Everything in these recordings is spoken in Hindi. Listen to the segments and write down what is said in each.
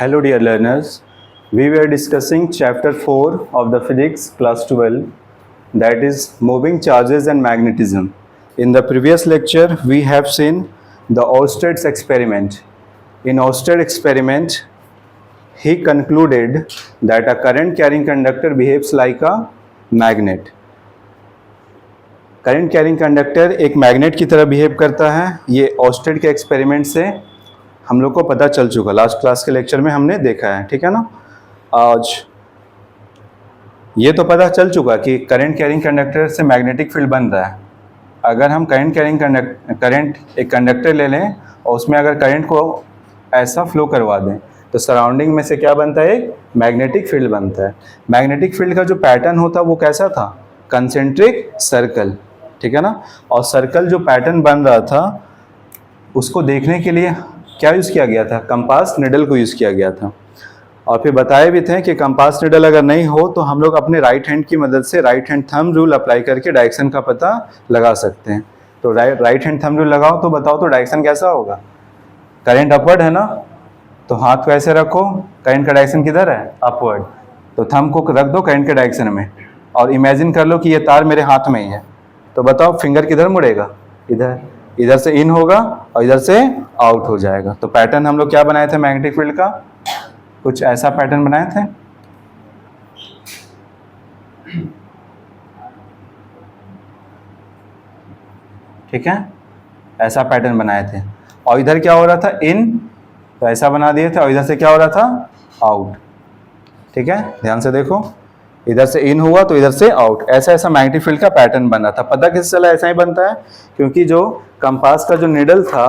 Hello dear learners, we were discussing chapter 4 of the physics class 12, that is moving charges and magnetism. In the previous lecture we have seen the Ørsted's experiment. In Ørsted's experiment he concluded that a current carrying conductor behaves like a magnet. Current carrying conductor एक मैग्नेट की तरह बिहेव करता है। ये ऑर्स्टेड के एक्सपेरिमेंट से हम लोग को पता चल चुका, लास्ट क्लास के लेक्चर में हमने देखा है, ठीक है ना। आज ये तो पता चल चुका कि करंट कैरिंग कंडक्टर से मैग्नेटिक फील्ड बन रहा है। अगर हम करंट एक कंडक्टर ले लें और उसमें अगर करंट को ऐसा फ्लो करवा दें तो सराउंडिंग में से क्या बनता है, एक मैग्नेटिक फील्ड बनता है। मैग्नेटिक फील्ड का जो पैटर्न होता वो कैसा था, कंसेंट्रिक सर्कल, ठीक है ना। और सर्कल जो पैटर्न बन रहा था उसको देखने के लिए क्या यूज़ किया गया था, कंपास निडल को यूज़ किया गया था। और फिर बताए भी थे कि कंपास निडल अगर नहीं हो तो हम लोग अपने राइट हैंड की मदद से right hand thumb rule apply करके डायरेक्शन का पता लगा सकते हैं। तो राइट हैंड थंब रूल लगाओ तो बताओ तो डायरेक्शन कैसा होगा, करंट अपवर्ड है ना, तो हाथ को ऐसे रखो, करंट का डायरेक्शन किधर है, अपवर्ड, तो थंब को रख दो करंट के डायरेक्शन में और इमेजिन कर लो कि ये तार मेरे हाथ में ही है। तो बताओ फिंगर किधर मुड़ेगा, इधर, इधर से इन होगा और इधर से आउट हो जाएगा। तो पैटर्न हम लोग क्या बनाए थे मैग्नेटिक फील्ड का, कुछ ऐसा पैटर्न बनाए थे। ठीक है, ऐसा पैटर्न बनाए थे और इधर क्या हो रहा था, इन, तो ऐसा बना दिए थे और इधर से क्या हो रहा था, आउट। ठीक है, ध्यान से देखो, इधर से इन हुआ तो इधर से आउट, ऐसा ऐसा मैग्नेटिक फील्ड का पैटर्न बना था। पता किससे चला ऐसा ही बनता है, क्योंकि जो कंपास का जो निडल था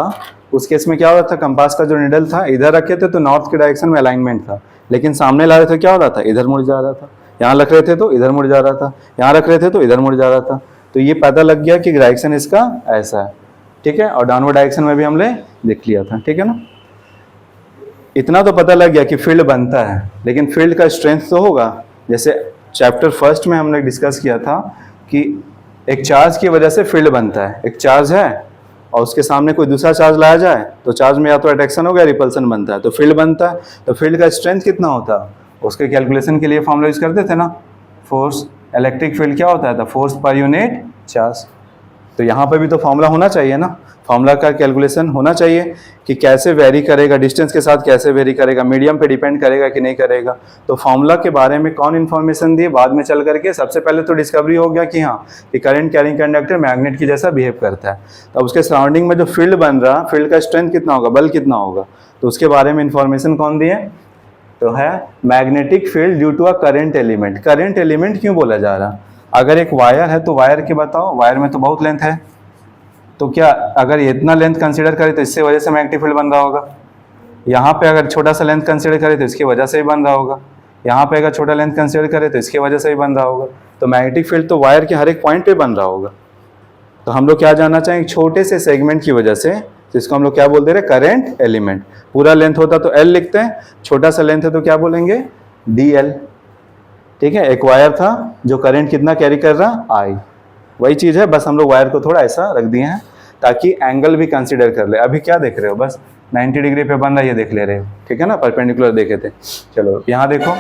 उस केस में क्या हो रहा था, कंपास का जो निडल था इधर रखे थे तो नॉर्थ के डायरेक्शन में अलाइनमेंट था, लेकिन सामने ला रहे थे क्या हो रहा था, इधर मुड़ जा रहा था। यहाँ रख रहे थे तो इधर मुड़ जा रहा था, यहाँ रख रहे थे तो इधर मुड़ जा रहा था। तो ये पता लग गया कि डायरेक्शन इसका ऐसा है, ठीक है। और डाउनवर्ड डायरेक्शन में भी हमने देख लिया था, ठीक है ना। इतना तो पता लग गया कि फील्ड बनता है, लेकिन फील्ड का स्ट्रेंथ तो होगा। जैसे चैप्टर फर्स्ट में हमने डिस्कस किया था कि एक चार्ज की वजह से फील्ड बनता है। एक चार्ज है और उसके सामने कोई दूसरा चार्ज लाया जाए तो चार्ज में या तो अट्रैक्शन हो गया, रिपल्सन बनता है, तो फील्ड बनता है। तो फील्ड का स्ट्रेंथ कितना होता है, उसके कैलकुलेशन के लिए फॉर्मूला यूज करते थे ना, फोर्स, इलेक्ट्रिक फील्ड क्या होता है, फोर्स पर यूनिट चार्ज। तो यहाँ पर भी तो फॉर्मूला होना चाहिए ना, फॉर्मूला का कैलकुलेशन होना चाहिए कि कैसे वेरी करेगा, डिस्टेंस के साथ कैसे वेरी करेगा, मीडियम पे डिपेंड करेगा कि नहीं करेगा। तो फॉर्मूला के बारे में कौन इन्फॉर्मेशन दिए, बाद में चल करके सबसे पहले तो डिस्कवरी हो गया कि हाँ कि करंट कैरिंग कंडक्टर मैग्नेट की जैसा बिहेव करता है। तो उसके सराउंडिंग में जो फील्ड बन रहा, फील्ड का स्ट्रेंथ कितना होगा, बल कितना होगा, तो उसके बारे में इन्फॉर्मेशन कौन दिए, तो है magnetic field due to a current element. Current element क्यों बोला जा रहा, अगर एक वायर है तो वायर के बताओ, वायर में तो बहुत लेंथ है, तो क्या अगर इतना लेंथ कंसीडर करें तो इससे वजह से मैग्नेटिक फील्ड बन रहा होगा। यहाँ पे अगर छोटा सा लेंथ कंसीडर करें तो इसकी वजह से ही बन रहा होगा। यहाँ पे अगर छोटा लेंथ कंसीडर करें तो इसकी वजह से ही बन रहा होगा। तो मैग्नेटिक फील्ड तो वायर के हर एक पॉइंट पे बन रहा होगा। तो हम लोग क्या जानना चाहेंगे, छोटे से सेगमेंट की वजह से, जिसको हम लोग क्या बोल दे रहे, करंट एलिमेंट। पूरा लेंथ होता तो एल लिखते हैं, छोटा सा लेंथ है तो क्या बोलेंगे, डी एल। ठीक है, एक वायर था जो करंट कितना कैरी कर रहा, आई, वही चीज़ है, बस हम लोग वायर को थोड़ा ऐसा रख दिए हैं ताकि एंगल भी कंसीडर कर ले। अभी क्या देख रहे हो, बस 90 डिग्री पे बन रहा है ये देख ले रहे हो, ठीक है ना, परपेंडिकुलर देखे थे। चलो यहाँ देखो,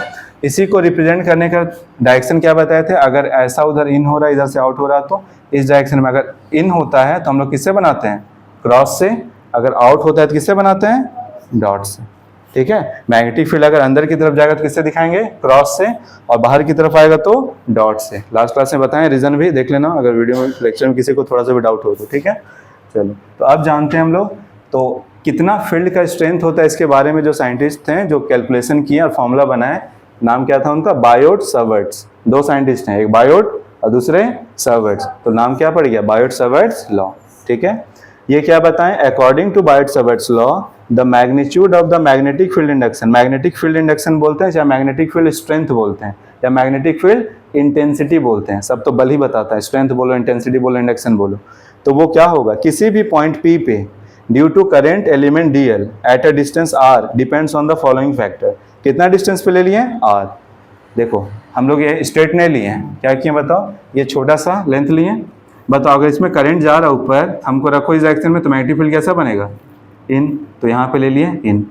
इसी को रिप्रेजेंट करने का डायरेक्शन क्या बताए थे, अगर ऐसा उधर इन हो रहा है, इधर से आउट हो रहा है तो इस डायरेक्शन में अगर इन होता है तो हम लोग किससे बनाते हैं, क्रॉस से, अगर आउट होता है तो किससे बनाते हैं, डॉट से। ठीक है, मैग्नेटिक फील्ड अगर अंदर की तरफ जाएगा तो किससे दिखाएंगे, क्रॉस से, और बाहर की तरफ आएगा तो डॉट से। लास्ट क्लास में बताएं, रीजन भी देख लेना अगर वीडियो में, लेक्चर में किसी को थोड़ा सा भी डाउट हो तो, ठीक है। चलो, तो अब जानते हैं हम लोग तो कितना फील्ड का स्ट्रेंथ होता है, इसके बारे में जो साइंटिस्ट हैं जो कैलकुलेशन किए और फॉर्मूला बनाए, नाम क्या था उनका, बायोट-सावर्ट्स। दो साइंटिस्ट हैं, एक बायोट और दूसरे सावर्ट्स, तो नाम क्या पड़ गया, बायोट-सावर्ट्स लॉ। ठीक है, ये क्या बताएं, according to Biot Savart's law the magnitude of the magnetic field induction, magnetic field induction बोलते हैं, या मैग्नेटिक फील्ड स्ट्रेंथ बोलते हैं, या मैग्नेटिक फील्ड इंटेंसिटी बोलते हैं, सब तो बल ही बताता है, स्ट्रेंथ बोलो, इंटेंसिटी बोलो, इंडक्शन बोलो। तो वो क्या होगा, किसी भी पॉइंट P पे due to current element DL at a distance R depends on the following factor. कितना डिस्टेंस पे ले लिए, R। देखो हम लोग ये स्ट्रेट नहीं लिए हैं, क्या किए बताओ, ये छोटा सा लेंथ लिए, बताओ अगर इसमें करंट जा रहा है ऊपर, हमको रखो इस डायरेक्शन में, तो मैग्नेटिक फील्ड कैसा बनेगा, इन, तो यहाँ पे ले लिए इन।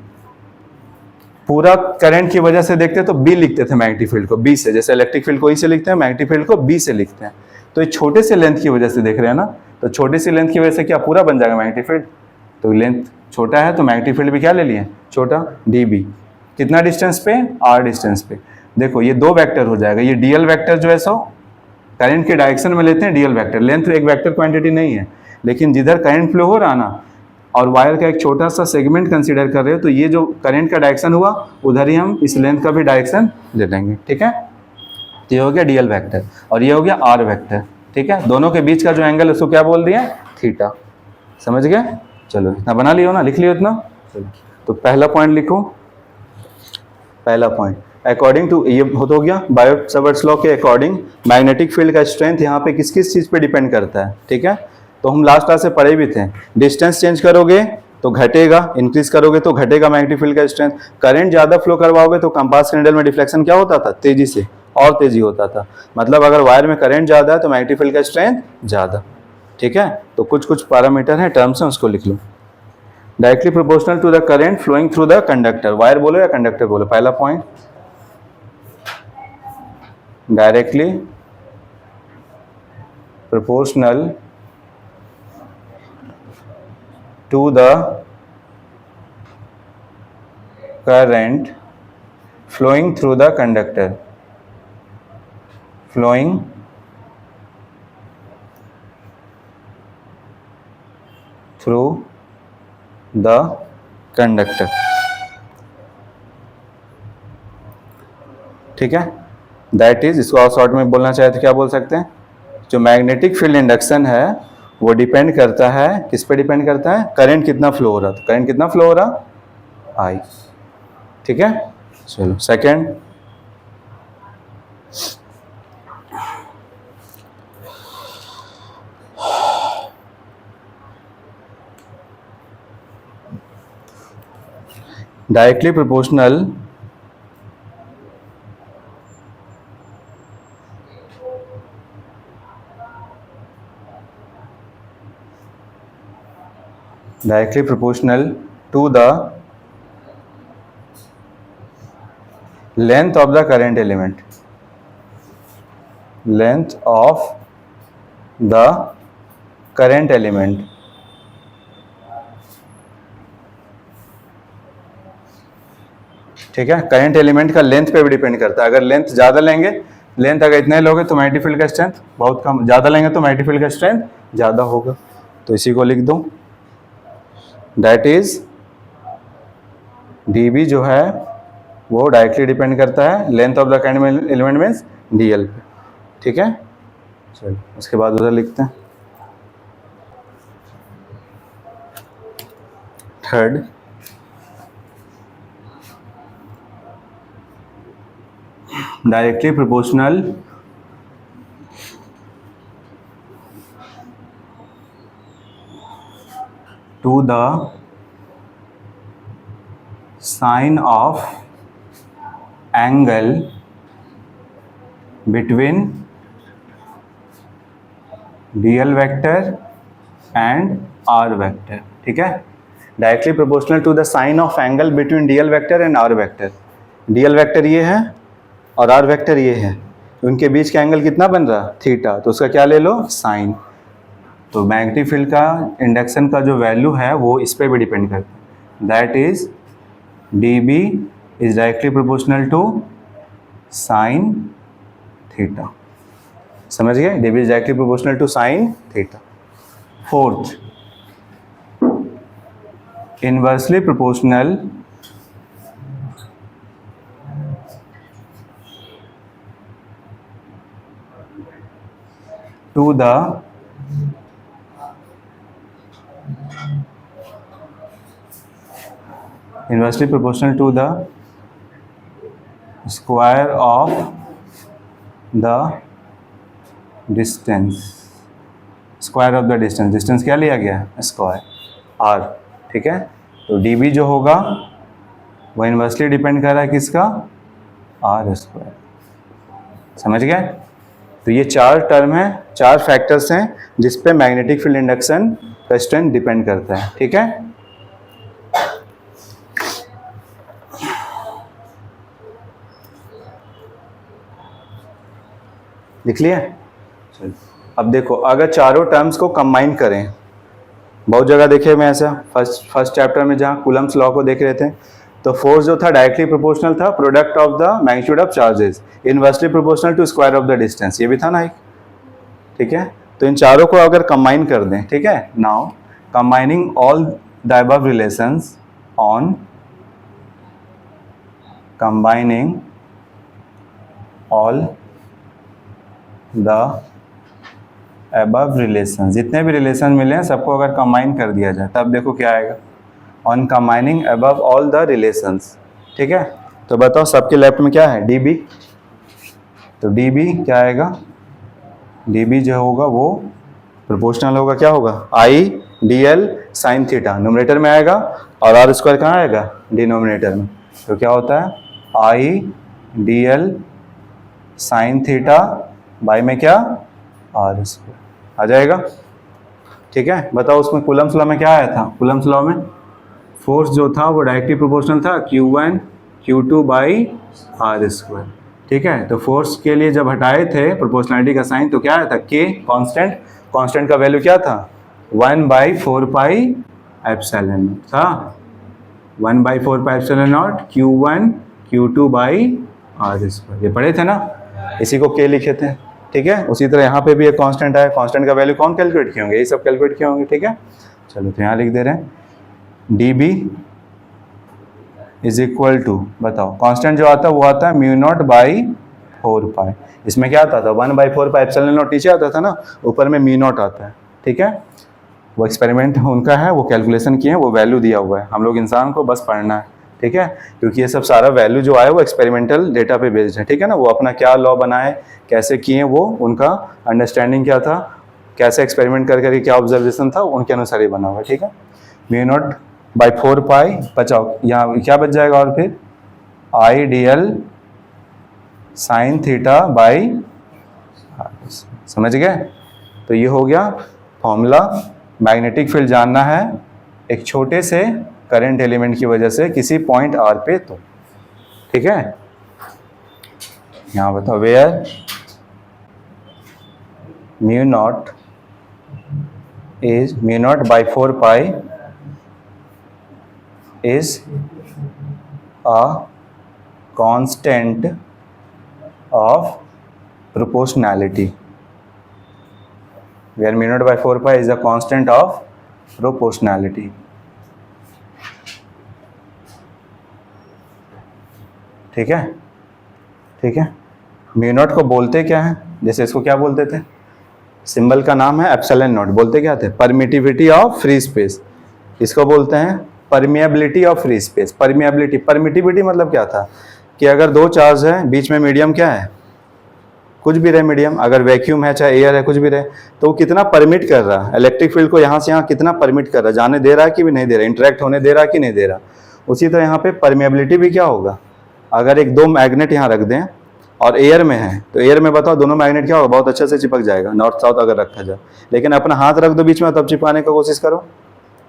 पूरा करंट की वजह से देखते तो बी लिखते थे मैग्नेटिक फील्ड को, बी से, जैसे इलेक्ट्रिक फील्ड को ई से लिखते हैं, मैग्नेटिक फील्ड को बी से लिखते हैं। तो ये छोटे से लेंथ की वजह से देख रहे हैं ना, तो छोटी सी लेंथ की वजह से क्या पूरा बन जाएगा मैग्नेटिक फील्ड। तो लेंथ छोटा है तो मैग्नेटिक फील्ड भी क्या ले लिए, छोटा, डी बी। कितना डिस्टेंस पे, आर डिस्टेंस पे। देखो ये दो वेक्टर हो जाएगा, ये डीएल वेक्टर जो है सो करंट के डायरेक्शन में लेते हैं डीएल वेक्टर। लेंथ एक वेक्टर क्वांटिटी नहीं है, लेकिन जिधर करंट फ्लो हो रहा ना और वायर का एक छोटा सा सेगमेंट कंसीडर कर रहे हो, तो ये जो करंट का डायरेक्शन हुआ उधर ही हम इस लेंथ का भी डायरेक्शन ले लेंगे। ठीक है, तो ये हो गया डीएल वेक्टर और ये हो गया आर वेक्टर। ठीक है, दोनों के बीच का जो एंगल उसको क्या बोल दिया, थीटा। समझ गए, चलो इतना बना लियो ना, लिख लियो इतना। तो पहला पॉइंट लिखो, पहला पॉइंट अकॉर्डिंग टू, ये हो गया बायो सावर्ट्स लॉ के अकॉर्डिंग मैग्नेटिक फील्ड का स्ट्रेंथ यहाँ पे किस किस चीज पे डिपेंड करता है। ठीक है, तो हम लास्ट क्लास से पढ़े भी थे, डिस्टेंस चेंज करोगे तो घटेगा, इंक्रीज करोगे तो घटेगा मैग्नेटिक फील्ड का स्ट्रेंथ। करंट ज्यादा फ्लो करवाओगे तो कंपास निडल में डिफ्लेक्शन क्या होता था, तेजी से और तेजी होता था। मतलब अगर वायर में करंट ज्यादा है तो मैग्नेटिक फील्ड का स्ट्रेंथ ज्यादा। ठीक है, तो कुछ कुछ पैरामीटर है, टर्म्स है, उसको लिख लो। Directly proportional to the current flowing through the conductor, wire बोलो या कंडक्टर बोलो। पहला point directly proportional to the current flowing through the conductor, flowing through the conductor। ठीक है, दैट इज, इसको और शॉर्ट में बोलना चाहे तो क्या बोल सकते हैं, जो मैग्नेटिक फील्ड इंडक्शन है वो डिपेंड करता है, किस पे डिपेंड करता है, करंट कितना फ्लो हो रहा, तो करंट कितना फ्लो हो रहा, आई। ठीक है, चलो second, directly proportional directly proportional to the length of the current element, length of the current element। ठीक है, करंट एलिमेंट का लेंथ पे भी डिपेंड करता है। अगर लेंथ ज्यादा लेंगे, लेंथ अगर इतने लोगे तो मैग्नेटिक फील्ड का स्ट्रेंथ बहुत कम, ज्यादा लेंगे तो मैग्नेटिक फील्ड का स्ट्रेंथ ज्यादा होगा। तो इसी को लिख दो, दैट इज dB जो है वो डायरेक्टली डिपेंड करता है length of the current element means DL पे। ठीक है, चलो उसके बाद उधर लिखते हैं third, directly proportional to the sine of angle between DL vector and R vector। ठीक है, directly proportional to the sine of angle between DL vector and R vector. DL vector ये है और R वेक्टर ये है, उनके बीच का एंगल कितना बन रहा, थीटा, तो उसका क्या ले लो, साइन। तो मैग्नेटिक फील्ड का इंडक्शन का जो वैल्यू है वो इस पर भी डिपेंड करता है, that is dB is directly proportional to sine theta. समझ गए, dB is directly proportional to sine theta. Fourth, inversely proportional to the inversely proportional to the square of the distance, square of the distance, distance क्या लिया गया है, स्क्वायर r। ठीक है, तो dB जो होगा वो इन्वर्सली डिपेंड कर रहा है किसका, r स्क्वायर। समझ गए, तो ये चार टर्म है, चार फैक्टर्स हैं जिस पे मैग्नेटिक फील्ड इंडक्शन का स्ट्रेंथ डिपेंड करता है। ठीक है, लिख लिए? चलो अब देखो, अगर चारों टर्म्स को कंबाइन करें, बहुत जगह देखे मैं ऐसा, फर्स्ट चैप्टर में जहाँ कूलम्स लॉ को देख रहे थे, तो फोर्स जो था डायरेक्टली प्रोपोर्शनल था product of the magnitude of charges inversely proportional to square of the distance, ये भी था ना एक, ठीक है। तो इन चारों को अगर कंबाइन कर दें, ठीक है, now combining all the above relations on combining all the above relation, जितने भी रिलेशन मिले हैं सबको अगर कंबाइन कर दिया जाए, तब देखो क्या आएगा, on combining above all the relations, ठीक है। तो बताओ सबके लेफ्ट में क्या है, डी बी, तो डी बी क्या आएगा, डी बी जो होगा वो प्रोपोर्शनल होगा, क्या होगा, I D L sine theta numerator में आएगा, और आर स्क्वायर कहाँ आएगा, डिनोमिनेटर में। तो क्या होता है, I D L sine theta by में क्या, आर स्क्वायर आ जाएगा, ठीक है। बताओ उसमें कूलम्स लॉ में क्या आया था, कूलम्स लॉ में फोर्स जो था वो डायरेक्टली प्रोपोर्शनल था Q1 Q2 by are square, ठीक है। तो फोर्स के लिए जब हटाए थे प्रोपोर्शनलिटी का साइन, तो क्या आया था, K कांस्टेंट, कांस्टेंट का वैल्यू क्या था, 1/4 पाई एप्सिलॉन था, 1/4 pi epsilon naught Q1 Q2 by are square, ये पढ़े थे ना, इसी को K लिखे थे, ठीक है। उसी तरह यहाँ पे भी एक कांस्टेंट है, कांस्टेंट का वैल्यू कौन कैलकुलेट किए होंगे, ये सब कैलकुलेट किए होंगे, ठीक है। चलो तो यहाँ लिख दे रहे हैं d B is equal to, बताओ कांस्टेंट जो आता है वो आता है म्यू नॉट बाई 4 पाई, इसमें क्या आता था 1/4 पाई एप्सिलॉन नॉट, नीचे आता था ना, ऊपर में म्यू नॉट आता है, ठीक है। वो एक्सपेरिमेंट उनका है, वो कैलकुलेशन किए हैं, वो वैल्यू दिया हुआ है, हम लोग इंसान को बस पढ़ना है, ठीक है। क्योंकि ये सब सारा वैल्यू जो आया वो एक्सपेरिमेंटल डेटा पे बेस्ड है, ठीक है ना। वो अपना क्या लॉ बनाए, कैसे किए, वो उनका अंडरस्टैंडिंग क्या था, कैसे एक्सपेरिमेंट करके क्या ऑब्जर्वेशन था, उनके अनुसार ही बना हुआ है, ठीक है। म्यू नॉट बाई 4 पाई, बचाओ यहाँ क्या बच जाएगा, और फिर I D L sine theta by, समझ गए। तो ये हो गया फॉर्मूला, मैग्नेटिक फील्ड जानना है एक छोटे से करंट एलिमेंट की वजह से किसी पॉइंट आर पे, तो ठीक है। यहाँ बताओ where mu naught by 4 pi is a constant of proportionality, where mu naught by 4 pi is a constant of proportionality, ठीक है, ठीक है। म्यू नॉट को बोलते क्या है, जैसे इसको क्या बोलते थे, सिंबल का नाम है एप्सिलॉन नॉट, बोलते क्या थे, परमिटिविटी ऑफ फ्री स्पेस, इसको बोलते हैं permeability of free space. Permeability, permittivity मतलब क्या था कि अगर दो चार्ज है, बीच में मीडियम क्या है, कुछ भी रहे मीडियम, अगर वैक्यूम है चाहे एयर है कुछ भी रहे, तो वो कितना परमिट कर रहा है इलेक्ट्रिक फील्ड को यहाँ से यहाँ कितना परमिट कर रहा है, जाने दे रहा है कि भी नहीं दे रहा, इंटरेक्ट होने दे रहा है कि नहीं दे रहा। उसी तरह यहाँ पे परमिएबिलिटी भी क्या होगा, अगर एक दो मैग्नेट यहाँ रख दें और एयर में है, तो एयर में बताओ दोनों मैग्नेट क्या होगा, बहुत अच्छे से चिपक जाएगा, नॉर्थ साउथ अगर रखा जाए। लेकिन अपना हाथ रख दो बीच में तब चिपकाने का कोशिश करो,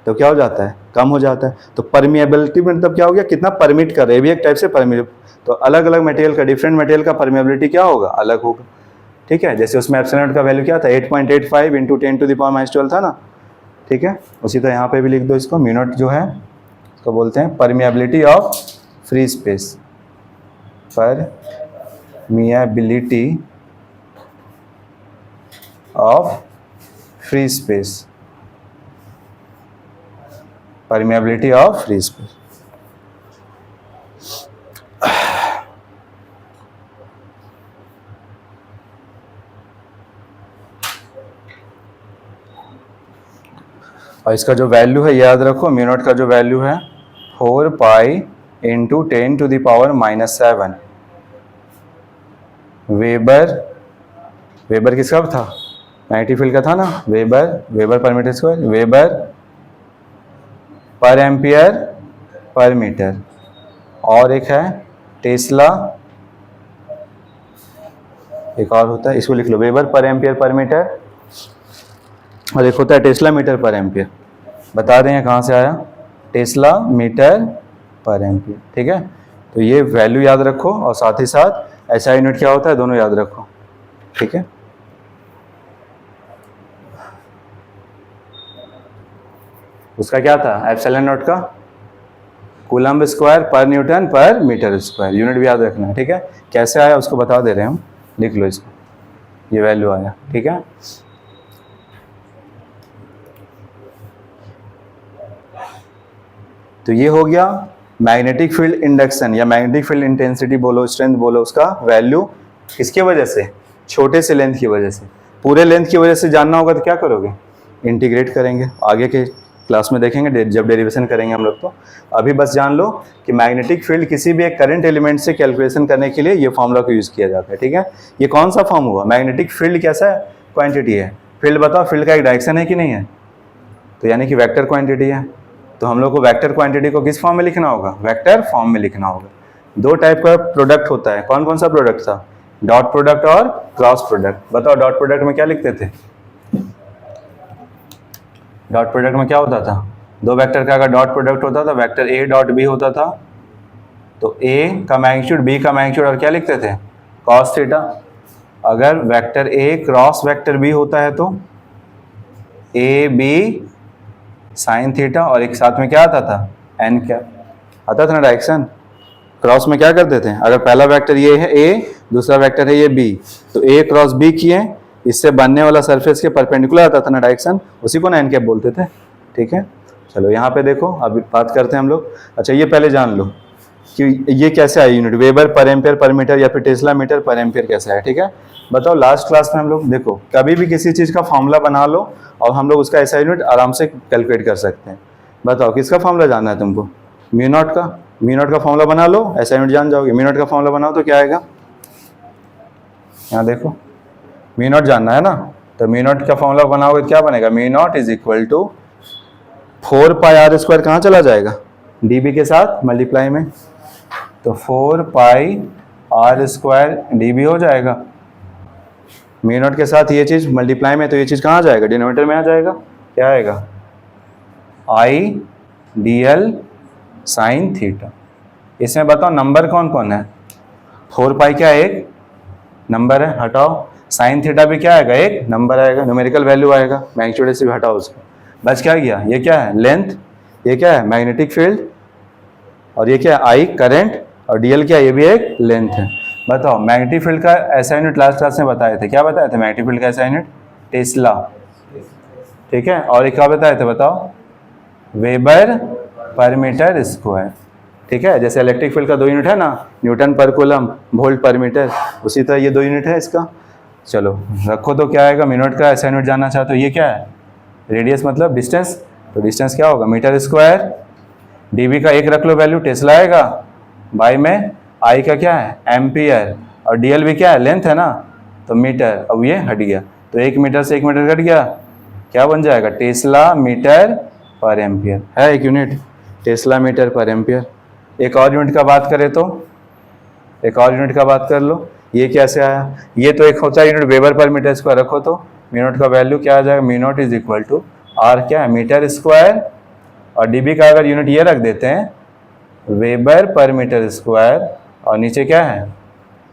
तो क्या हो जाता है, कम हो जाता है। तो परमिएबिलिटी मतलब क्या हो गया, कितना परमिट कर रहे हैं, भी एक टाइप से परमिट। तो अलग अलग मटेरियल का, डिफरेंट मटेरियल का परमिएबिलिटी क्या होगा, अलग होगा, ठीक है। जैसे उसमें एप्सिलॉन नॉट का वैल्यू क्या था, 8.85 इंटू 10⁻⁻12 था ना, ठीक है। उसी तरह यहाँ पे भी लिख दो इसको, म्यू नॉट जो है इसको बोलते हैं permeability of free space, permeability of free space, permeability of free space. और इसका जो वैल्यू है याद रखो, म्यू नॉट का जो वैल्यू है 4 पाई इंटू 10⁻⁻7 वेबर, वेबर किसका था, मैग्नेटिक फील्ड का था ना, weber per metre square, weber per ampere per metre. और एक है टेस्ला, एक और होता है, इसको लिख लो, weber per ampere per metre, और एक होता है टेस्ला मीटर पर एम्पियर। बता दें कहाँ से आया, टेस्ला मीटर पर एम्पियर, ठीक है। तो ये वैल्यू याद रखो, और साथ ही साथ ऐसा यूनिट क्या होता है, दोनों याद रखो, ठीक है। उसका क्या था, एप्सिलॉन नॉट का कूलम्ब स्क्वायर पर न्यूटन पर मीटर स्क्वायर, यूनिट भी याद रखना है, ठीक है। कैसे आया उसको बता दे रहे हैं हम, लिख लो इसको, ये वैल्यू आया, ठीक है। तो ये हो गया मैग्नेटिक फील्ड इंडक्शन या मैग्नेटिक फील्ड इंटेंसिटी बोलो, स्ट्रेंथ बोलो, उसका वैल्यू किसके वजह से, छोटे से लेंथ की वजह से। पूरे लेंथ की वजह से जानना होगा तो क्या करोगे, इंटीग्रेट करेंगे, आगे के क्लास में देखेंगे जब डेरिवेशन करेंगे हम लोग। तो अभी बस जान लो कि मैग्नेटिक फील्ड किसी भी एक करंट एलिमेंट से कैलकुलेशन करने के लिए ये फॉर्मूला को यूज़ किया जाता है, ठीक है। ये कौन सा फॉर्म हुआ, मैग्नेटिक फील्ड कैसा क्वांटिटी है, फील्ड बताओ, फील्ड का एक डायरेक्शन है कि नहीं है, तो यानी कि वेक्टर क्वांटिटी है। तो हम लोग को वेक्टर क्वांटिटी को किस फॉर्म में लिखना होगा, वेक्टर फॉर्म में लिखना होगा। दो टाइप का प्रोडक्ट होता है, कौन कौन सा प्रोडक्ट था, डॉट प्रोडक्ट और क्रॉस प्रोडक्ट। बताओ डॉट प्रोडक्ट में क्या लिखते थे, डॉट प्रोडक्ट में क्या होता था, दो वेक्टर का अगर डॉट प्रोडक्ट होता था, वेक्टर ए डॉट बी होता था, तो ए का मैग्नीट्यूड बी का मैग्नीट्यूड और क्या लिखते थे, कॉस थीटा। अगर vector A cross vector B होता है तो ए बी साइन थीटा, और एक साथ में क्या आता था, एन कैप आता था ना डायरेक्शन। क्रॉस में क्या करते थे, अगर पहला वेक्टर ये है ए, दूसरा वेक्टर है ये बी, तो ए क्रॉस बी किए, इससे बनने वाला सरफेस के परपेंडिकुलर आता था ना डायरेक्शन, उसी को ना एन कैप बोलते थे, ठीक है। चलो यहाँ पे देखो, अभी बात करते हैं हम लोग। अच्छा ये पहले जान लो कि ये कैसे आया unit, weber per ampere per metre या फिर टेस्ला मीटर पर एम्पियर कैसे आया, ठीक है। बताओ लास्ट क्लास में हम लोग देखो, कभी भी किसी चीज़ का फॉर्मूला बना लो और हम लोग उसका ऐसा यूनिट आराम से कैलकुलेट कर सकते हैं। बताओ किसका फॉर्मूला जानना है तुमको, म्यू नॉट का। म्यू नॉट का फॉर्मूला बना लो, ऐसा यूनिट जान जाओगे। म्यू नॉट का फॉर्मूला बनाओ तो क्या आएगा, यहाँ देखो, म्यू नॉट जानना है ना, तो म्यू नॉट का फॉर्मूला बनाओगे क्या बनेगा, mu naught is equal to 4 pi r square कहाँ चला जाएगा, डी बी के साथ मल्टीप्लाई में, तो 4 pi r square D B हो जाएगा। म्यू नॉट के साथ ये चीज़ मल्टीप्लाई में, तो ये चीज़ कहाँ आ जाएगा, डिनोमिनेटर में आ जाएगा, क्या आएगा, I D L sine theta. इसमें बताओ नंबर कौन कौन है, 4 पाई क्या एक नंबर है, हटाओ, साइन थीटा भी क्या आएगा, एक नंबर आएगा, न्यूमेरिकल वैल्यू आएगा, मैग्नीट्यूड से भी हटाओ उसको, बस क्या गया, ये क्या है लेंथ, ये क्या है मैग्नेटिक फील्ड, और ये क्या है आई करंट, और डीएल क्या है, ये भी एक लेंथ है। बताओ मैग्नेटिक फील्ड का ऐसा यूनिट लास्ट क्लास में बताए थे, क्या बताए थे मैग्नेटिक फील्ड का ऐसा यूनिट, टेस्ला, ठीक है। और एक क्या बताए थे बताओ, वेबर पर मीटर स्क्वायर, ठीक है। जैसे इलेक्ट्रिक फील्ड का दो यूनिट है ना, न्यूटन पर कूलम, वोल्ट पर मीटर, उसी तरह ये दो यूनिट है इसका। चलो रखो, तो क्या आएगा, मिनट का ऐसा यूनिट जानना चाहते हो, ये क्या है, रेडियस मतलब डिस्टेंस, तो डिस्टेंस क्या होगा, मीटर स्क्वायर, डीबी का एक रख लो वैल्यू, टेस्ला आएगा, बाई में आई का क्या है एम्पियर, और डीएल भी क्या है लेंथ है ना, तो मीटर, अब ये हट गया, तो 1 मीटर से 1 मीटर घट गया, क्या बन जाएगा, टेस्ला मीटर पर एम्पियर है एक यूनिट, टेस्ला मीटर पर एम्पियर। एक और यूनिट का बात करें तो, एक और यूनिट का बात कर लो, ये कैसे आया, ये तो एक होता है unit weber per metre square, रखो तो म्यू नॉट का वैल्यू क्या आ जाएगा, mu naught is equal to r क्या है मीटर स्क्वायर, और डीबी का अगर यूनिट ये रख देते हैं वेबर पर मीटर स्क्वायर, और नीचे क्या है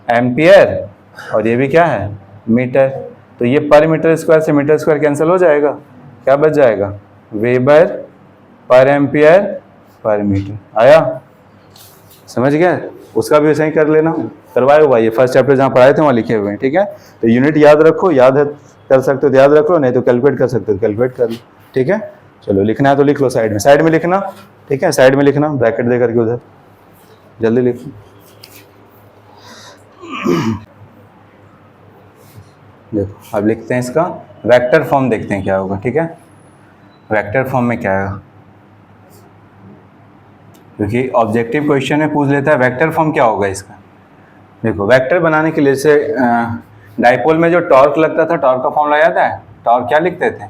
एम्पियर, और ये भी क्या है मीटर, तो ये पर मीटर स्क्वायर से मीटर स्क्वायर कैंसिल हो जाएगा, क्या बच जाएगा weber per ampere per metre. आया, समझ गए, उसका भी वैसे ही कर लेना, करवाए हुआ, ये फर्स्ट चैप्टर जहाँ पढ़ाए थे वहाँ लिखे हुए हैं, ठीक है। तो यूनिट याद रखो, याद है कर सकते हो तो याद रखो, नहीं तो कैलकुलेट कर सकते हो कैलकुलेट कर लो, ठीक है। चलो लिखना है तो लिख लो, साइड में लिखना, ठीक है, साइड में लिखना, ब्रैकेट दे करके उधर जल्दी लिखो। देखो अब लिखते हैं इसका वेक्टर फॉर्म, देखते हैं क्या होगा, ठीक है। वेक्टर फॉर्म में क्या आएगा, क्योंकि ऑब्जेक्टिव क्वेश्चन में पूछ लेता है वेक्टर फॉर्म क्या होगा इसका। देखो वेक्टर बनाने के लिए, जैसे डाइपोल में जो टॉर्क लगता था, टॉर्क का फॉर्मूला याद है, टॉर्क क्या लिखते थे,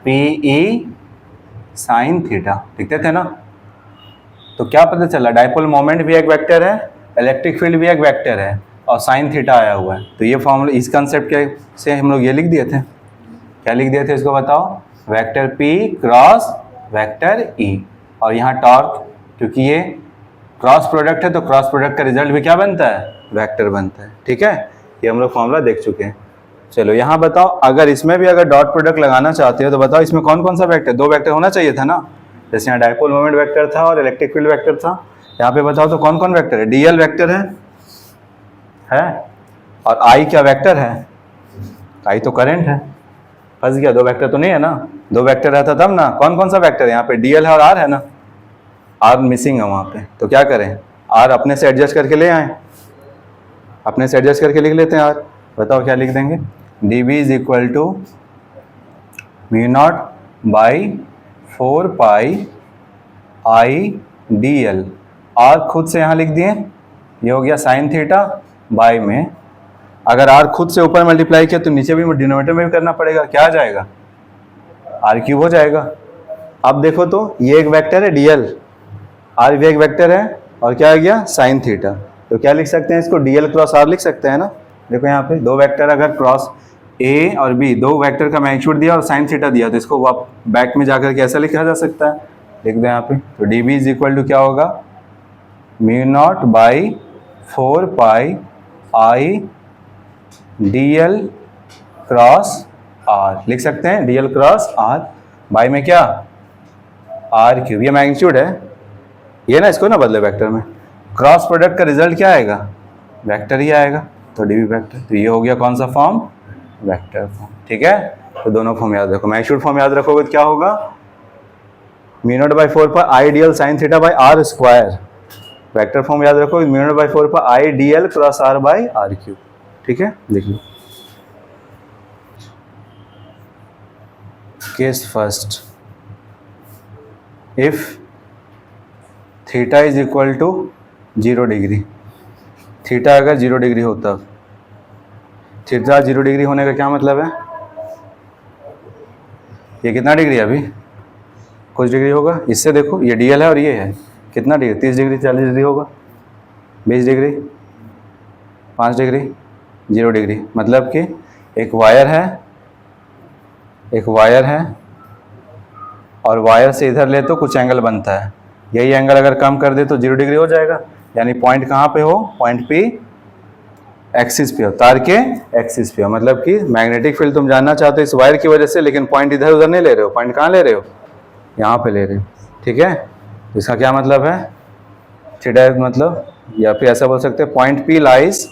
पी ई साइन थीटा लिखते थे ना। तो क्या पता चला, डाइपोल मोमेंट भी एक वेक्टर है, इलेक्ट्रिक फील्ड भी एक वेक्टर है, और साइन थीटा आया हुआ है, तो ये फॉर्मूला इस कंसेप्ट के से हम लोग ये लिख दिए थे, क्या लिख दिए थे इसको बताओ, vector P cross vector E, और यहाँ टॉर्क, क्योंकि ये क्रॉस प्रोडक्ट है तो क्रॉस प्रोडक्ट का रिजल्ट भी क्या बनता है, वेक्टर बनता है, ठीक है। ये हम लोग फॉर्मूला देख चुके हैं। चलो यहाँ बताओ, अगर इसमें भी अगर डॉट प्रोडक्ट लगाना चाहते हो तो बताओ इसमें कौन कौन सा वेक्टर, दो वेक्टर होना चाहिए था ना, जैसे यहाँ डायपोल मोमेंट वेक्टर था और इलेक्ट्रिक फील्ड वेक्टर था। यहाँ पे बताओ तो कौन कौन वेक्टर है, डीएल वेक्टर है और आई क्या वेक्टर है, आई तो करंट है। फंस गया, दो वेक्टर तो नहीं है ना, दो वेक्टर रहता तब ना। कौन कौन सा वेक्टर है यहाँ पे, डीएल है और आर है ना, आर मिसिंग है वहाँ पे, तो क्या करें, आर अपने से एडजस्ट करके ले आए, अपने से एडजस्ट करके लिख लेते हैं आर। बताओ क्या लिख देंगे, d B is equal to mu naught by 4 pi I D l. R खुद से यहाँ लिख दिए, ये हो गया साइन थीटा बाई में, अगर आर खुद से ऊपर मल्टीप्लाई किया तो नीचे भी डिनोमिनेटर में भी करना पड़ेगा, क्या आ जाएगा, आर क्यूब हो जाएगा। अब देखो तो ये एक वेक्टर है डीएल, आर भी एक वेक्टर है और क्या आ गया साइन थीटा, तो क्या लिख सकते हैं इसको, डीएल क्रॉस आर लिख सकते हैं ना। देखो यहाँ पे दो वेक्टर अगर क्रॉस ए और बी, दो वेक्टर का मैग्नीट्यूड दिया और साइन थीटा दिया, तो इसको आप बैक में जाकर के ऐसा लिखा जा सकता है, लिख दो यहाँ पे। तो d B is equal to क्या होगा, mu naught by 4 pi I D L cross r, लिख सकते हैं d L cross are by में क्या, आर क्यूब, ये मैग्नीट्यूड है ये ना, इसको ना बदले वेक्टर में, क्रॉस प्रोडक्ट का रिजल्ट क्या आएगा, वेक्टर ही आएगा, तो डी बी वेक्टर। तो ये हो गया कौन सा फॉर्म, वेक्टर फॉर्म, ठीक है। तो दोनों फॉर्म याद रखो, मैग्नीट्यूड फॉर्म याद रखोगे तो क्या होगा, mu naught by 4 pi I D L sine theta by are square, vector form याद रखो mu naught by 4 pi I D L cross are by R cube, ठीक है। देख लो case first, if theta is equal to 0 degree, theta अगर 0 डिग्री होता, थीटा 0 डिग्री होने का क्या मतलब है, ये कितना डिग्री है अभी, कुछ डिग्री होगा, इससे देखो ये डीएल है और ये है कितना डिग्री, 30 डिग्री 40 डिग्री होगा, 20 डिग्री 5 डिग्री 0 डिग्री, मतलब कि एक वायर है, एक वायर है और वायर से इधर ले तो कुछ एंगल बनता है, यही एंगल अगर कम कर दे तो 0 डिग्री हो जाएगा, यानी पॉइंट कहाँ पे हो, पॉइंट पी एक्सिस पे हो, तार के एक्सिस पे हो, मतलब कि मैग्नेटिक फील्ड तुम जानना चाहते हो इस वायर की वजह से, लेकिन पॉइंट इधर उधर नहीं ले रहे हो, पॉइंट कहाँ ले रहे हो, यहाँ पे ले रहे हो, ठीक है। इसका क्या मतलब है, थीटा मतलब, या फिर ऐसा बोल सकते हैं point P lies,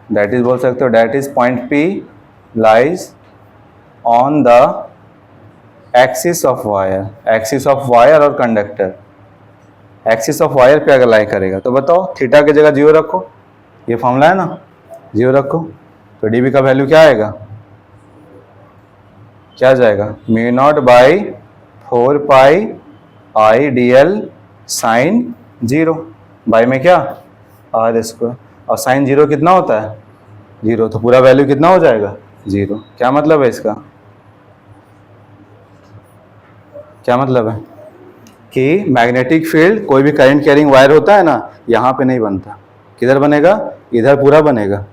that is बोल सकते हो that is point P lies on the axis of wire, axis of wire और कंडक्टर, एक्सिस ऑफ वायर पे अगर लाई करेगा तो बताओ थीटा की जगह 0 रखो, ये फॉर्मूला है ना, 0 रखो, तो डीबी का वैल्यू क्या आएगा, क्या आ जाएगा, mu naught by 4 pi I D L sine 0 by में क्या, आर स्क्वायर, और साइन 0 कितना होता है 0, तो पूरा वैल्यू कितना हो जाएगा 0। क्या मतलब है इसका, क्या मतलब है कि मैग्नेटिक फील्ड कोई भी करंट कैरिंग वायर होता है ना, यहाँ पे नहीं बनता, किधर बनेगा, इधर पूरा बनेगा,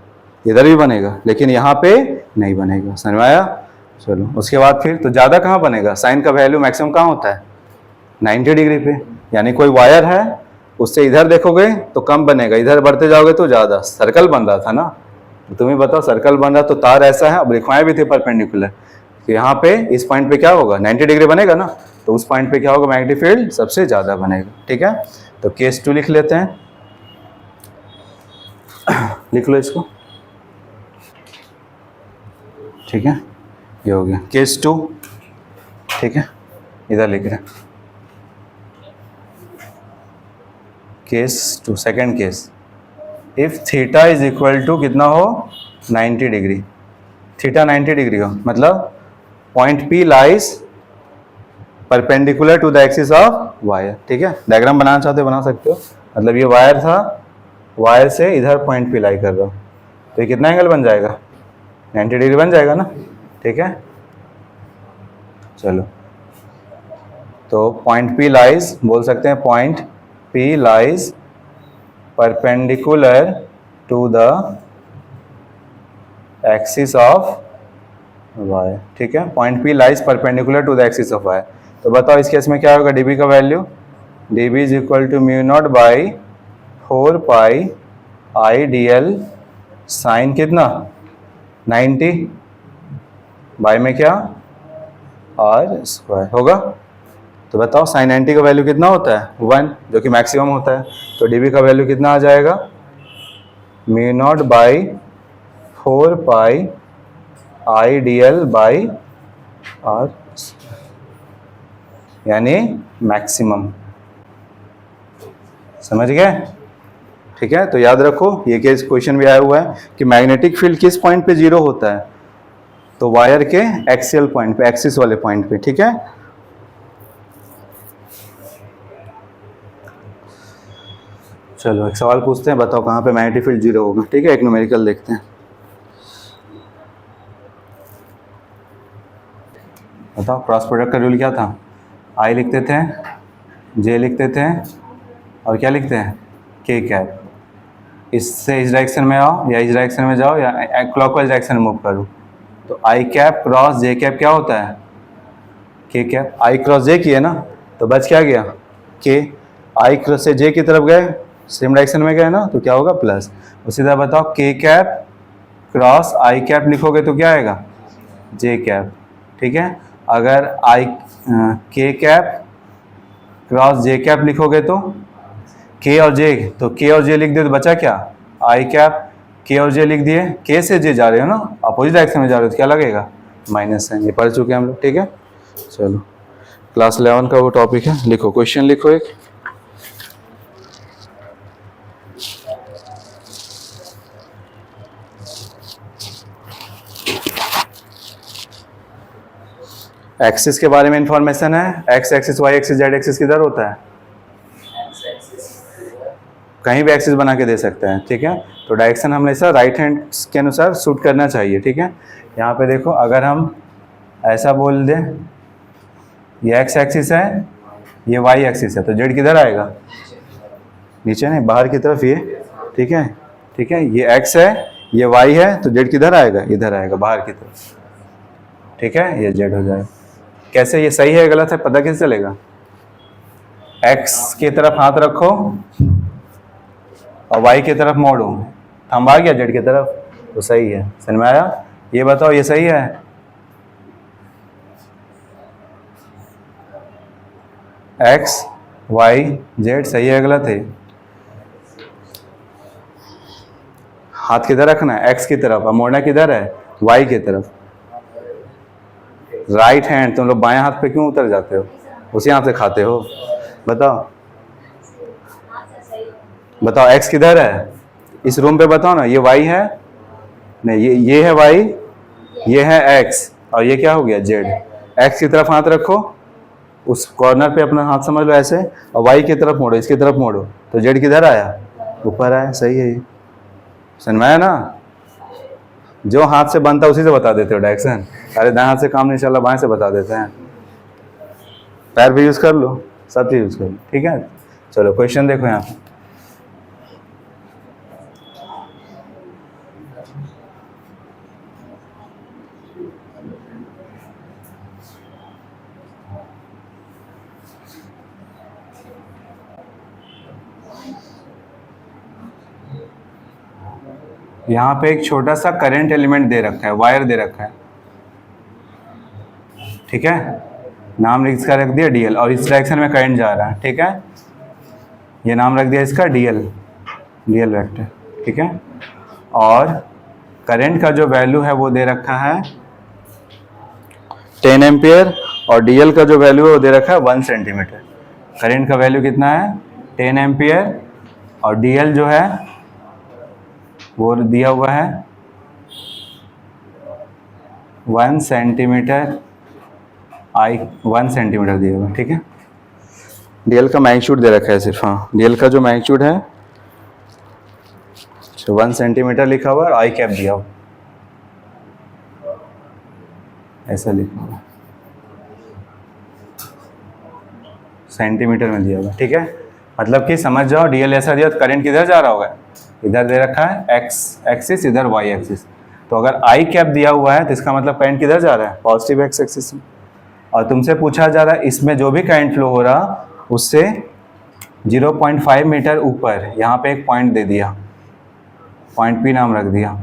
इधर भी बनेगा, लेकिन यहाँ पे नहीं बनेगा, समझ में आया। चलो उसके बाद फिर तो ज़्यादा कहाँ बनेगा, साइन का वैल्यू मैक्सिमम कहाँ होता है 90 डिग्री पे, यानी कोई वायर है उससे इधर देखोगे तो कम बनेगा, इधर बढ़ते जाओगे तो ज़्यादा, सर्कल बन रहा था ना, तो तुम्हें बताओ सर्कल बन रहा तो तार ऐसा है, अब लिखवाएं भी थे परपेंडिकुलर, तो यहाँ पे इस पॉइंट पे क्या होगा 90 डिग्री बनेगा ना, तो उस पॉइंट पे क्या होगा, मैग्नेटिक फील्ड सबसे ज़्यादा बनेगा, ठीक है। तो केस 2 लिख लेते हैं, लिख लो इसको, ठीक है, ये हो गया केस 2, ठीक है, इधर लिख रहे हैं case 2, second case, if theta is equal to कितना हो 90 डिग्री, थीटा 90 डिग्री हो, मतलब point P lies perpendicular to the axis of wire, ठीक है। डायग्राम बनाना चाहते हो बना सकते हो, मतलब ये वायर था, वायर से इधर पॉइंट पी लाई कर रहा हूँ, तो ये कितना एंगल बन जाएगा 90 डिग्री बन जाएगा ना, ठीक है। चलो तो पॉइंट पी लाइज बोल सकते हैं, point P lies perpendicular to the axis of wire, ठीक है, point P lies perpendicular to the axis of wire. तो बताओ इस केस में क्या होगा, डीबी का value, d B is equal to mu naught by 4 pi I D L sine कितना 90 बाय में क्या आर स्क्वायर होगा। तो बताओ साइन 90 का वैल्यू कितना होता है 1, जो कि मैक्सिमम होता है। तो डीबी का वैल्यू कितना आ जाएगा mu naught by 4 pi I D l by r, यानी मैक्सिमम। समझ गए? ठीक है, तो याद रखो ये केस क्वेश्चन भी आया हुआ है कि मैग्नेटिक फील्ड किस पॉइंट पे जीरो होता है, तो वायर के एक्सियल पॉइंट पे, एक्सिस वाले पॉइंट पे। ठीक है, चलो एक सवाल पूछते हैं, बताओ कहाँ पे मैग्नेटिक फील्ड जीरो होगा। ठीक है, एक न्यूमेरिकल देखते हैं। बताओ क्रॉस प्रोडक्ट का रूल क्या था, आई लिखते थे, जे लिखते थे, और क्या लिखते हैं के कैप। इससे इस डायरेक्शन में आओ या इस डायरेक्शन में जाओ या क्लॉकवाइज डायरेक्शन में मूव करो, तो आई कैप क्रॉस जे कैप क्या होता है के कैप। आई क्रॉस जे की है ना, तो बच क्या गया के। आई क्रॉस से जे की तरफ गए, सेम डायरेक्शन में गए ना, तो क्या होगा प्लस। उसी तरह बताओ के कैप क्रॉस आई कैप लिखोगे तो क्या आएगा जे कैप। ठीक है, अगर आई के कैप क्रॉस जे कैप लिखोगे तो के और जे, तो के और जे लिख दिए तो बचा क्या आई कैप। के और जे लिख दिए, के से जे जा रहे हो ना, अपोजिट डायरेक्शन में जा रहे हो तो क्या लगेगा माइनस साइन। ये पढ़ चुके हैं हम लोग। ठीक है, चलो क्लास 11 का वो टॉपिक है। लिखो क्वेश्चन, लिखो एक। एक्सिस के बारे में इंफॉर्मेशन है, X axis, Y axis, Z axis किधर होता है, कहीं भी एक्सिस बना के दे सकते हैं। ठीक है, तो डायरेक्शन हमेशा राइट हैंड के अनुसार शूट करना चाहिए। ठीक है, यहाँ पे देखो, अगर हम ऐसा बोल दें ये एक्स एक्सिस है, ये वाई एक्सिस है, तो जेड किधर आएगा नीचे, नहीं बाहर की तरफ ये। ठीक है, ठीक है, ये एक्स है, ये वाई है, तो जेड किधर आएगा इधर आएगा बाहर की तरफ। ठीक है, ये जेड हो जाएगा। कैसे, ये सही है गलत है पता कैसे चलेगा, एक्स की तरफ हाथ रखो और वाई की तरफ मोड़ो, थंब आ गया जेड की तरफ, तो सही है। समझ में आया? ये बताओ ये सही है, एक्स वाई जेड सही है गलत है? हाथ किधर रखना है एक्स की तरफ, और मोड़ना किधर है वाई की तरफ। राइट हैंड, तुम लोग बाएं हाथ पे क्यों उतर जाते हो, उसी हाथ से खाते हो। बताओ बताओ एक्स किधर है इस रूम पे, बताओ ना। ये वाई है, नहीं ये है वाई, ये है एक्स, और ये क्या हो गया जेड। एक्स की तरफ हाथ रखो, उस कॉर्नर पे अपना हाथ समझ लो ऐसे, और वाई की तरफ मोड़ो, इसकी तरफ मोड़ो, तो जेड किधर आया ऊपर आया। सही है, ये समझ में आया ना। जो हाथ से बनता है उसी से बता देते हो डायरेक्शन। अरे दाएं हाथ से काम नहीं चला, बाएं से बता देते हैं। पैर भी यूज कर लो, सब चीज यूज कर लो। ठीक है, चलो क्वेश्चन देखो यहाँ पे। यहाँ पे एक छोटा सा करंट एलिमेंट दे रखा है, वायर दे रखा है। ठीक है, नाम इसका रख दिया डीएल, और इस डायरेक्शन में करंट जा रहा है। ठीक है, ये नाम रख दिया इसका डीएल, डीएल वेक्टर। ठीक है, और करंट का जो वैल्यू है वो दे रखा है 10 एम्पियर, और डीएल का जो वैल्यू है वो दे रखा है 1 सेंटीमीटर। करंट का वैल्यू कितना है 10 एम्पियर, और डीएल जो है वो दिया हुआ है 1 सेंटीमीटर, आई 1 सेंटीमीटर दिया हुआ है। ठीक है, डीएल का मैग्नीट्यूड दे रखा है सिर्फ, हाँ डीएल का जो मैग्नीट्यूड है 1 सेंटीमीटर लिखा हुआ है, और आई कैप दिया हुआ ऐसा लिखा हुआ सेंटीमीटर में दिया हुआ। ठीक है, मतलब कि समझ जाओ डीएल ऐसा दिया तो करंट किधर जा रहा होगा, इधर दे रखा है एक्स एक्सिस, इधर वाई एक्सिस। तो अगर आई कैप दिया हुआ है तो इसका मतलब करंट किधर जा रहा है पॉजिटिव एक्स एक्सिस में। और तुमसे पूछा जा रहा है इसमें जो भी करंट फ्लो हो रहा उससे 0.5 मीटर ऊपर यहाँ पे एक पॉइंट दे दिया, पॉइंट पी नाम रख दिया,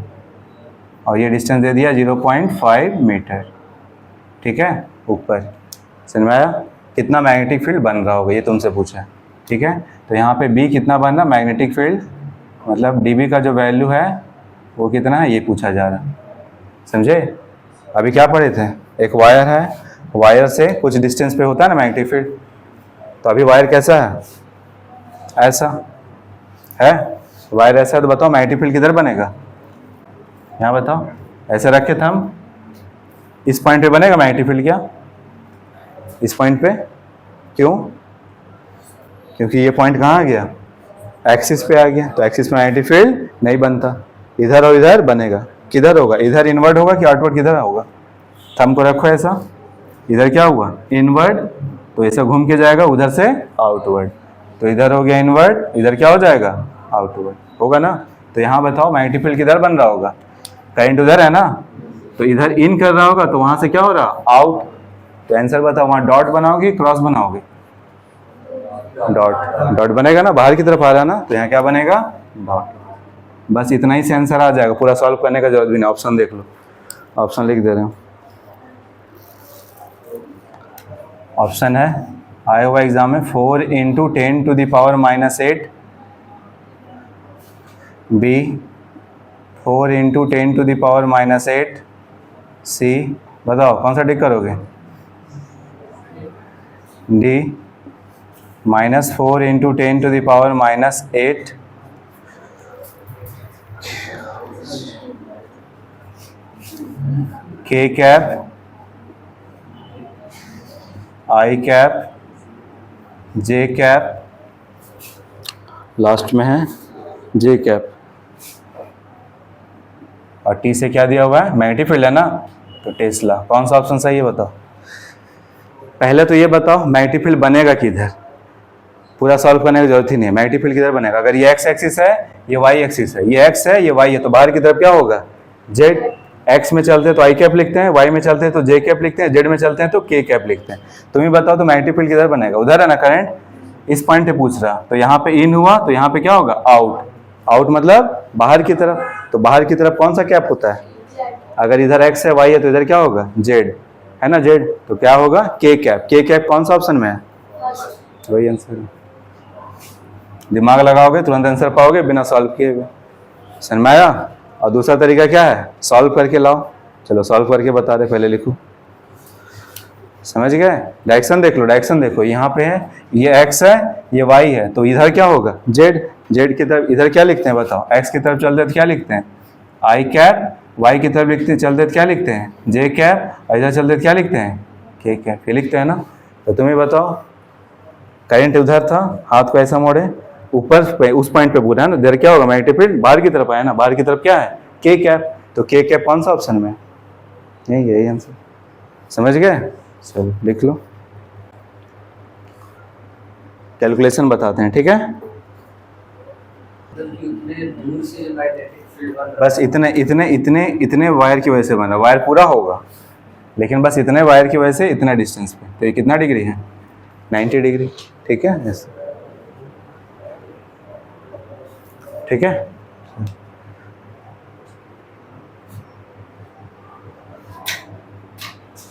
और ये डिस्टेंस दे दिया 0.5 मीटर, ठीक है, ऊपर। समझ में आया? कितना मैग्नेटिक फील्ड बन रहा होगा ये तुमसे पूछा है, ठीक है। तो यहाँ पे बी कितना बन रहा, मैग्नेटिक फील्ड मतलब डीबी का जो वैल्यू है वो कितना है, ये पूछा जा रहा है, समझे। अभी क्या पढ़े थे, एक वायर है, वायर से कुछ डिस्टेंस पे होता है ना मैग्नेटिक फील्ड, तो अभी वायर कैसा है, ऐसा है, वायर ऐसा है, तो बताओ मैग्नेटिक फील्ड किधर बनेगा, यहाँ बताओ, ऐसे रखे थे हम, इस पॉइंट पे बनेगा मैग्नेटिक फील्ड क्या, इस पॉइंट पे, क्यों, क्योंकि ये पॉइंट कहाँ आ गया, एक्सिस पे आ गया, तो एक्सिस में मैग्नेटिक फील्ड नहीं बनता, इधर और इधर बनेगा, किधर होगा, इधर इनवर्ड होगा कि आउटवर्ड किधर होगा, थंब को रखो ऐसा, इधर क्या हुआ इनवर्ड, तो ऐसा घूम के जाएगा उधर से आउटवर्ड, तो इधर हो गया इनवर्ड, इधर क्या हो जाएगा आउटवर्ड, होगा ना। तो यहाँ बताओ मैग्नेटिक फील्ड किधर बन रहा होगा, करंट उधर है ना, तो इधर इन कर रहा होगा, तो वहां से क्या हो रहा आउट, तो आंसर बताओ, वहां डॉट बनाओगे क्रॉस बनाओगे, डॉट, डॉट बनेगा ना, बाहर की तरफ आ रहा है ना, तो यहाँ क्या बनेगा डॉट। बस इतना ही से आंसर आ जाएगा, पूरा सॉल्व करने का जरूरत भी नहीं, ऑप्शन देख लो, ऑप्शन लिख दे रहे हो, ऑप्शन है आया हुआ एग्जाम में 4 × 10⁻⁻8, बी 4 × 10⁻⁻8, सी बताओ कौन सा टिक करोगे, डी -4 × 10⁻⁻8, के कैप, आई कैप, जे कैप, लास्ट में है जे कैप, और टी से क्या दिया हुआ है मैग्नेटिक फील्ड है ना, तो टेस्ला। कौन सा ऑप्शन सही है बताओ, पहले तो ये बताओ मैग्नेटिक फील्ड बनेगा किधर, पूरा सॉल्व करने की जरूरत ही नहीं है, मैग्नेटिक फील्ड किधर बनेगा, अगर ये एक्स एक्सिस है ये वाई एक्सिस है, ये एक्स है ये वाई है, तो बाहर की तरफ क्या होगा जेड, एक्स में चलते हैं तो आई कैप लिखते हैं, वाई में चलते हैं तो जे कैप लिखते हैं, जेड में चलते हैं तो के कैप लिखते हैं। तुम ही बताओ तो मैग्नेटिक फील्ड किधर बनेगा, उधर है ना करंट, इस पॉइंट पे पूछ रहा, तो यहाँ पे इन हुआ, तो यहाँ पे क्या होगा आउट, आउट मतलब बाहर की तरफ, तो बाहर की तरफ कौन सा कैप होता है, अगर इधर एक्स है वाई है तो इधर क्या होगा जेड, है ना जेड, तो क्या होगा के कैप, के कैप कौन सा ऑप्शन में है, वही आंसर है। दिमाग लगाओगे तुरंत आंसर पाओगे बिना सॉल्व किए हुए, समझ में आया। और दूसरा तरीका क्या है, सॉल्व करके लाओ, चलो सॉल्व करके बता रहे, पहले लिखो, समझ गए, डायरेक्शन देख लो, डायरेक्शन देखो, यहाँ पे है ये x है ये y है, तो इधर क्या होगा z, z की तरफ इधर क्या लिखते हैं बताओ, x की तरफ चलते तो क्या लिखते हैं आई कैप, y की तरफ लिखते चलते तो क्या लिखते हैं जे कैप, और इधर चलते क्या लिखते हैं के कैप, ये लिखते हैं ना। तो तुम्हें बताओ करंट उधर था, हाथ को ऐसा मोड़े ऊपर पे, उस पॉइंट पे पूरा है ना, इधर क्या होगा मैग्नेटिक फील्ड बाहर की तरफ आया ना, बाहर की तरफ क्या है के कैप, तो के कैप कौन सा ऑप्शन में, यही आंसर, समझ गए। चलो लिख लो, कैलकुलेशन बताते हैं, ठीक है। बस इतने इतने इतने इतने वायर की वजह से बना, वायर पूरा होगा लेकिन बस इतने वायर की वजह से इतने डिस्टेंस पे, तो ये कितना डिग्री है 90 डिग्री, ठीक है, yes. ठीक है,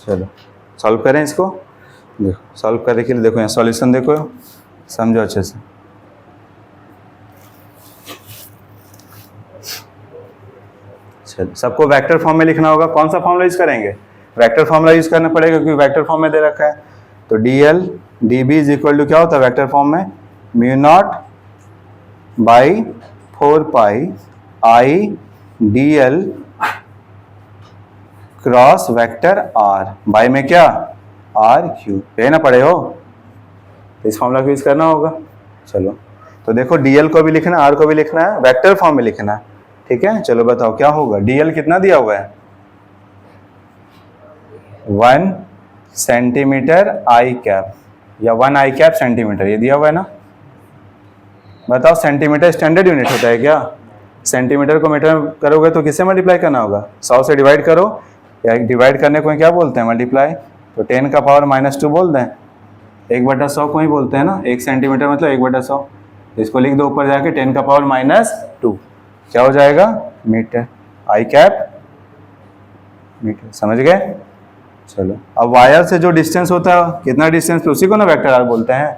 चलो सॉल्व करें इसको, देखो सॉल्व करने के लिए देखो यहाँ सॉल्यूशन देखो, समझो अच्छे से। चलो सबको वेक्टर फॉर्म में लिखना होगा, कौन सा फॉर्मूला यूज करेंगे, वेक्टर फॉर्मूला यूज करना पड़ेगा क्योंकि वेक्टर फॉर्म में दे रखा है, तो dl db is equal to क्या होता है वेक्टर फॉर्म में μ0/4πi dl cross vector r, by में क्या r क्यूब, ये ना पड़े हो, तो इस फॉर्मूला को यूज करना होगा। चलो तो देखो dl को भी लिखना है r को भी लिखना है, वेक्टर फॉर्म में लिखना है, ठीक है। चलो बताओ क्या होगा, dl कितना दिया हुआ है 1 सेंटीमीटर आई कैप या 1 आई कैप सेंटीमीटर, ये दिया हुआ है ना, बताओ सेंटीमीटर स्टैंडर्ड यूनिट होता है क्या, सेंटीमीटर को मीटर में करोगे तो किससे मल्टीप्लाई करना होगा 100 से डिवाइड करो, या डिवाइड करने को क्या बोलते हैं मल्टीप्लाई, तो 10 का पावर -2 बोल दें, 1/100 को ही बोलते हैं ना, 1 सेंटीमीटर मतलब 1/100, इसको लिख दो ऊपर जाके 10 का पावर -2, क्या हो जाएगा, मीटर, आई कैप मीटर, समझ गए। चलो अब वायर से जो डिस्टेंस होता है, कितना डिस्टेंस, तो उसी को ना वेक्टर आर बोलते हैं।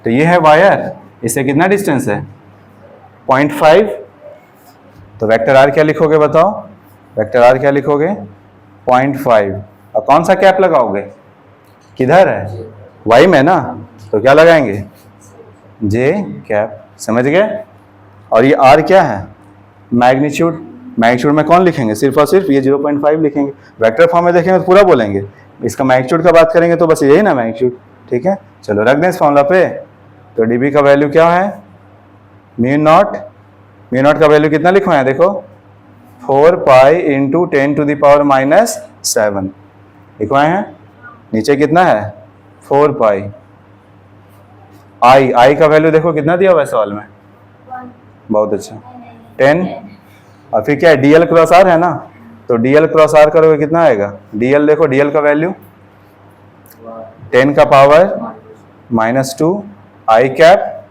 तो ये है वायर, इससे कितना डिस्टेंस है, 0.5। तो वेक्टर आर क्या लिखोगे बताओ, वेक्टर आर क्या लिखोगे, 0.5। और कौन सा कैप लगाओगे, किधर है, वाई में ना, तो क्या लगाएंगे, जे कैप, समझ गए। और ये आर क्या है, मैग्नीट्यूड, मैग्नीट्यूड में कौन लिखेंगे, सिर्फ और सिर्फ ये 0.5 लिखेंगे। वेक्टर फॉर्म में देखेंगे तो पूरा बोलेंगे, इसका मैग्नीट्यूड का बात करेंगे तो बस यही ना मैग्नीट्यूड, ठीक है। चलो रख दें इस फॉर्मूला पे। तो डीबी का वैल्यू क्या है, म्यू नॉट, म्यू नॉट का वैल्यू कितना लिखवाए हैं, देखो 4 पाई इंटू 10⁻⁻⁷ लिखवाए हैं। नीचे कितना है, 4 पाई। आई, आई का वैल्यू देखो कितना दिया हुआ है सवाल में, बहुत अच्छा, 10। और फिर क्या है, डीएल क्रॉस आर है ना, तो डीएल क्रॉस आर करोगे कितना आएगा, डीएल देखो, डीएल का वैल्यू 10 का पावर -2 आई कैप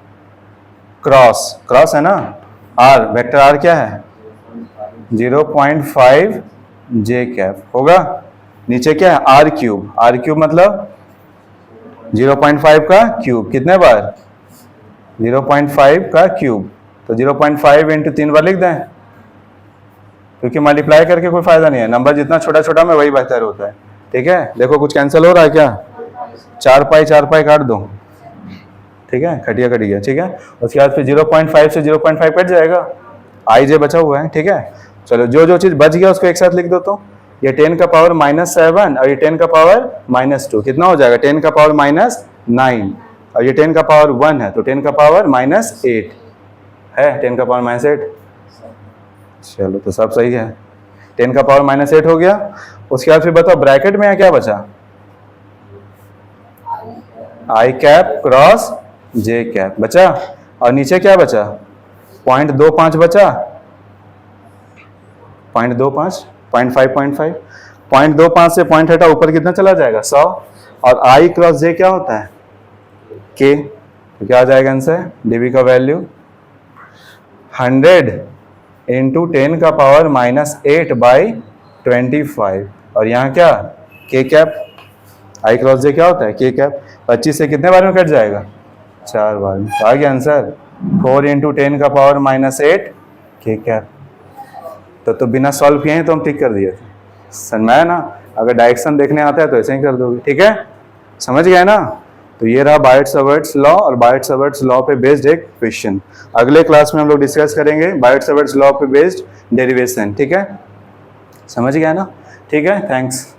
क्रॉस, क्रॉस है ना, आर, वेक्टर आर क्या है 0.5 जे कैप होगा। नीचे क्या है, आर क्यूब, आर क्यूब मतलब 0.5 का क्यूब, कितने बार, 0.5 का क्यूब, तो 0.5 इंटू 3 बार लिख दें, क्योंकि मल्टीप्लाई करके कोई फायदा नहीं है, नंबर जितना छोटा छोटा में वही बेहतर होता है, ठीक है। देखो कुछ कैंसिल हो रहा है क्या, 4 पाई काट दो, ठीक है, खटिया कट गया, ठीक है। उसके बाद फिर 0.5 से 0.5 कट जाएगा, आई जे बचा हुआ है, ठीक है। चलो जो जो चीज बच गया उसको एक साथ लिख दो, तो ये 10 का पावर -7 और ये 10 का पावर -2 कितना हो जाएगा, 10 का पावर -9 और ये 10 का पावर 1 है, तो 10 का पावर -8 है, 10 का पावर -8। चलो तो सब सही है, 10 का पावर -8 हो गया। उसके बाद फिर बताओ ब्रैकेट में क्या बचा, आई कैप क्रॉस जे कैप बचा, और नीचे क्या बचा, 0.25 बचा, 0.25, 0.5 से पॉइंट हटा, ऊपर कितना चला जाएगा 100, और आई क्रॉस जे क्या होता है के, तो क्या आ जाएगा आंसर, डीबी का वैल्यू 100 इंटू 10 का पावर -8/25, और यहाँ क्या के कैप, आई क्रॉस जे क्या होता है के कैप, 25 से कितने बार में कट जाएगा, 4 बार में, तो आ गया आंसर 4 इंटू 10 का पावर -8 के कैप। तो बिना सॉल्व किए तो हम टिक कर दिए थे, समझ में आया ना। अगर डायरेक्शन देखने आता है तो ऐसे ही कर दोगे, ठीक है, समझ गए ना। तो ये रहा बायट-सवर्ट्स लॉ और बायट-सवर्ट्स लॉ पे बेस्ड एक क्वेश्चन। अगले क्लास में हम लोग डिस्कस करेंगे बायट-सवर्ट्स लॉ पे बेस्ड डेरिवेशन, ठीक है, समझ गया ना, ठीक है, थैंक्स।